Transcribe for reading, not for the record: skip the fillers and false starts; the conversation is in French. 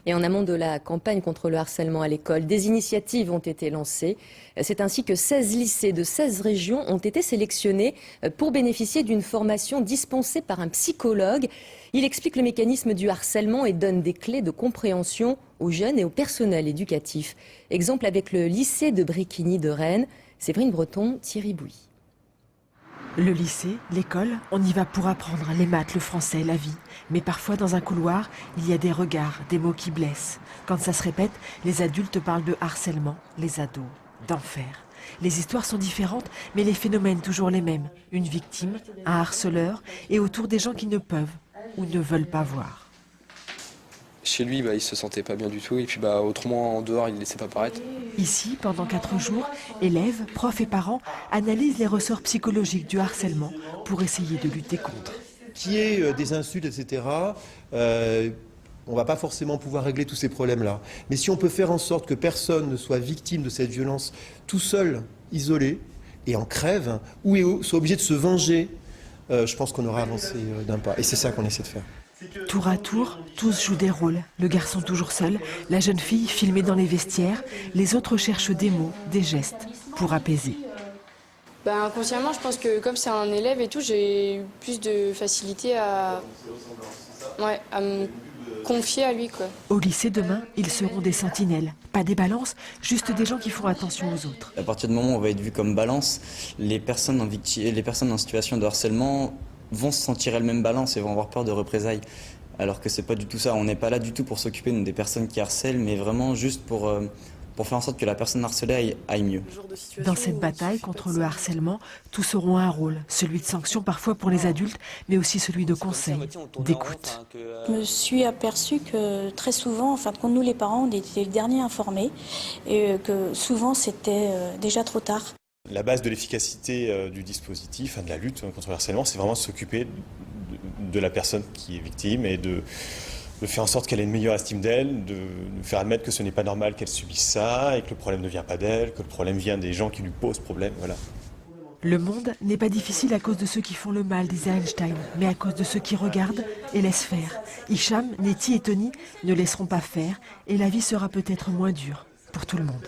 Et en amont de la campagne contre le harcèlement à l'école, des initiatives ont été lancées. C'est ainsi que 16 lycées de 16 régions ont été sélectionnés pour bénéficier d'une formation dispensée par un psychologue. Il explique le mécanisme du harcèlement et donne des clés de compréhension aux jeunes et au personnel éducatif. Exemple avec le lycée de Bréquigny de Rennes. Séverine Breton, Thierry Bouy. Le lycée, l'école, on y va pour apprendre les maths, le français, la vie. Mais parfois, dans un couloir, il y a des regards, des mots qui blessent. Quand ça se répète, les adultes parlent de harcèlement, les ados, d'enfer. Les histoires sont différentes, mais les phénomènes toujours les mêmes. Une victime, un harceleur, et autour des gens qui ne peuvent ou ne veulent pas voir. Chez lui, il se sentait pas bien du tout, et puis autrement, en dehors, il ne laissait pas paraître. Ici, pendant 4 jours, élèves, profs et parents analysent les ressorts psychologiques du harcèlement pour essayer de lutter contre. Qu'il y ait des insultes, etc., on ne va pas forcément pouvoir régler tous ces problèmes-là. Mais si on peut faire en sorte que personne ne soit victime de cette violence tout seul, isolé, et en crève, ou soit obligé de se venger, je pense qu'on aura avancé d'un pas. Et c'est ça qu'on essaie de faire. Tour à tour, tous jouent des rôles. Le garçon toujours seul, la jeune fille filmée dans les vestiaires. Les autres cherchent des mots, des gestes pour apaiser. Inconsciemment, je pense que comme c'est un élève et tout, j'ai plus de facilité à me confier à lui, quoi. Au lycée demain, ils seront des sentinelles. Pas des balances, juste des gens qui font attention aux autres. À partir du moment où on va être vu comme balance, les personnes en situation de harcèlement vont se sentir elles-mêmes balance et vont avoir peur de représailles. Alors que c'est pas du tout ça. On n'est pas là du tout pour s'occuper des personnes qui harcèlent, mais vraiment juste pour faire en sorte que la personne harcelée aille mieux. Dans cette bataille contre le harcèlement, tous auront un rôle, celui de sanction parfois pour les adultes, mais aussi celui de conseil, d'écoute. Je me suis aperçue que très souvent, en fin de compte, nous les parents, on était les derniers informés et que souvent c'était déjà trop tard. La base de l'efficacité du dispositif, de la lutte contre le harcèlement, c'est vraiment de s'occuper de la personne qui est victime et de faire en sorte qu'elle ait une meilleure estime d'elle, de faire admettre que ce n'est pas normal qu'elle subisse ça et que le problème ne vient pas d'elle, que le problème vient des gens qui lui posent problème. Voilà. Le monde n'est pas difficile à cause de ceux qui font le mal, disait Einstein, mais à cause de ceux qui regardent et laissent faire. Hicham, Nettie et Tony ne laisseront pas faire et la vie sera peut-être moins dure pour tout le monde.